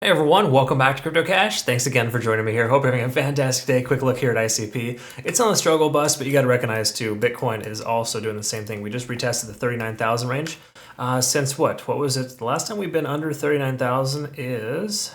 Hey everyone, welcome back to Crypto Cash. Thanks again for joining me here. Hope you're having a fantastic day. Quick look here at ICP. It's on the struggle bus, but you got to recognize too, Bitcoin is also doing the same thing. We just retested the 39,000 range. Since what? What was it? The last time we've been under 39,000 is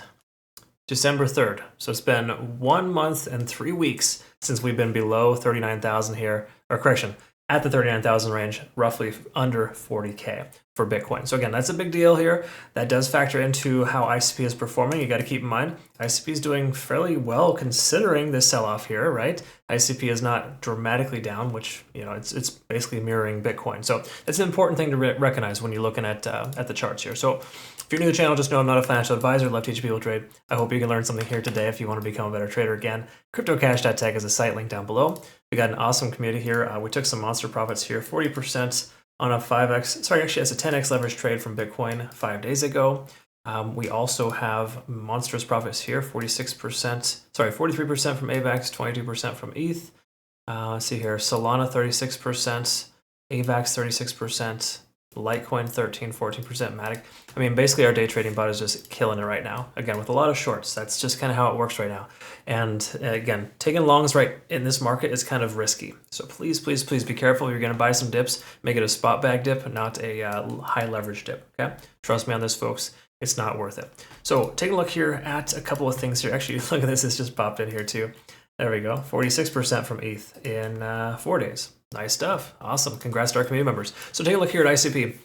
December 3rd. So it's been 1 month and 3 weeks since we've been below 39,000 here, or correction, at the 39,000 range, roughly under 40K for Bitcoin. So again, that's a big deal here. That does factor into how ICP is performing. You got to keep in mind, ICP is doing fairly well considering this sell-off here, right? ICP is not dramatically down, which, you know, it's basically mirroring Bitcoin. So it's an important thing to recognize when you're looking at the charts here. So if you're new to the channel, just know I'm not a financial advisor. I'd love to teach people to trade. I hope you can learn something here today if you want to become a better trader. Again, cryptocash.tech is a site link down below. We got an awesome community here. We took some monster profits here, 40% on a 5x, sorry, actually it's a 10x leverage trade from Bitcoin 5 days ago. We also have monstrous profits here, 46%, sorry, 43% from AVAX, 22% from ETH. Let's see here, Solana 36%, AVAX 36%, Litecoin 13-14%, Matic. I mean, basically our day trading bot is just killing it right now. Again, with a lot of shorts. That's just kind of how it works right now. And again, taking longs right in this market is kind of risky. So please, please, please be careful. If you're going to buy some dips, make it a spot bag dip, not a high leverage dip. Okay, trust me on this, folks. It's not worth it. So take a look here at a couple of things here. Actually, look at this. It's just popped in here too. There we go. 46% from ETH in 4 days. Nice stuff. Awesome. Congrats to our community members. So take a look here at ICP.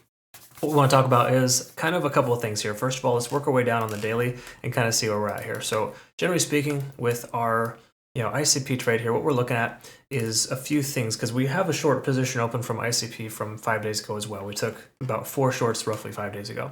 What we want to talk about is kind of a couple of things here. First of all, let's work our way down on the daily and kind of see where we're at here. So generally speaking, with our ICP trade here, what we're looking at is a few things because we have a short position open from ICP from 5 days ago as well. We took about 4 shorts roughly 5 days ago.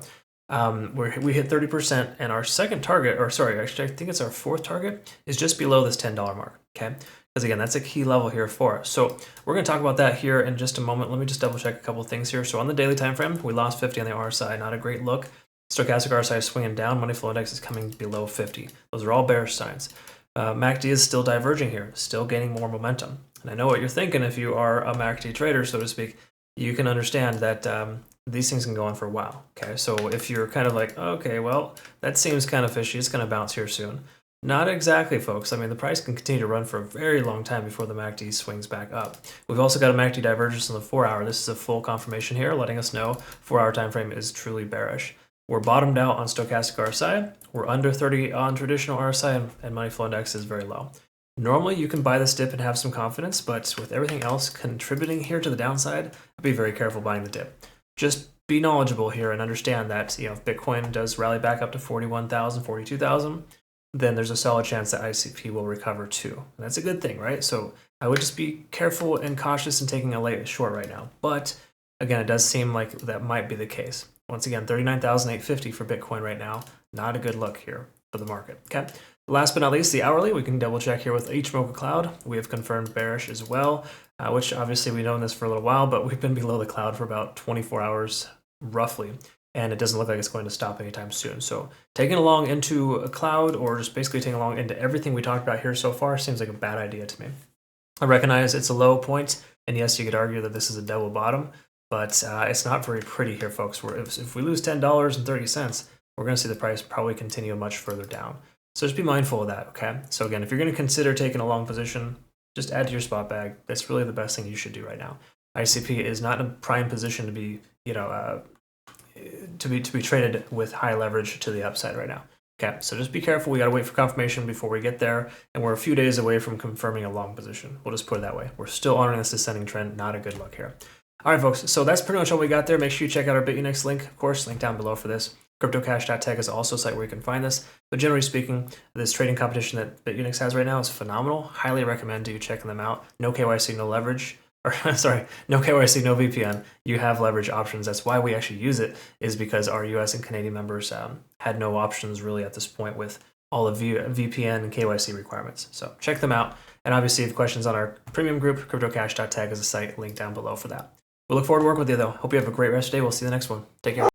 We hit 30%, and our second target, or sorry, actually I think it's our fourth target, is just below this $10 mark, okay? Because again, that's a key level here for us. So we're going to talk about that here in just a moment. Let me just double check a couple of things here. So on the daily time frame, we lost 50 on the RSI, not a great look. Stochastic RSI is swinging down, money flow index is coming below 50. Those are all bearish signs. MACD is still diverging here, still gaining more momentum. And I know what you're thinking if you are a MACD trader, so to speak. You can understand that these things can go on for a while, okay? So if you're kind of like, okay, well, that seems kind of fishy, it's going to bounce here soon. Not exactly, folks. I mean, the price can continue to run for a very long time before the MACD swings back up. We've also got a MACD divergence on the 4-hour. This is a full confirmation here, letting us know 4-hour time frame is truly bearish. We're bottomed out on stochastic RSI. We're under 30 on traditional RSI, and money flow index is very low. Normally, you can buy this dip and have some confidence, but with everything else contributing here to the downside, be very careful buying the dip. Just be knowledgeable here and understand that if Bitcoin does rally back up to 41,000, 42,000, then there's a solid chance that ICP will recover too. And that's a good thing, right? So I would just be careful and cautious in taking a late short right now. But again, it does seem like that might be the case. Once again, 39,850 for Bitcoin right now. Not a good look here for the market, okay? Last but not least, the hourly, we can double check here with Ichimoku Cloud. We have confirmed bearish as well, which obviously we've known this for a little while, but we've been below the cloud for about 24 hours roughly, and it doesn't look like it's going to stop anytime soon. So taking along into a cloud or just basically taking along into everything we talked about here so far seems like a bad idea to me. I recognize it's a low point, and yes, you could argue that this is a double bottom, but it's not very pretty here, folks. If we lose $10.30, we're going to see the price probably continue much further down. So just be mindful of that, okay? So again, if you're going to consider taking a long position, just add to your spot bag. That's really the best thing you should do right now. ICP is not in a prime position to be, to be traded with high leverage to the upside right now. Okay, so just be careful. We got to wait for confirmation before we get there, and we're a few days away from confirming a long position. We'll just put it that way. We're still honoring this descending trend. Not a good look here. All right, folks. So that's pretty much all we got there. Make sure you check out our Bitunix link, of course, link down below for this. Cryptocash.tech is also a site where you can find this. But generally speaking, this trading competition that Bitunix has right now is phenomenal. Highly recommend you checking them out. No KYC, no leverage. Or sorry, no KYC, no VPN. You have leverage options. That's why we actually use it, is because our US and Canadian members had no options really at this point with all of VPN and KYC requirements. So check them out. And obviously, if you have questions on our premium group, cryptocash.tech is a site, link down below for that. We look forward to working with you, though. Hope you have a great rest of the day. We'll see you in the next one. Take care.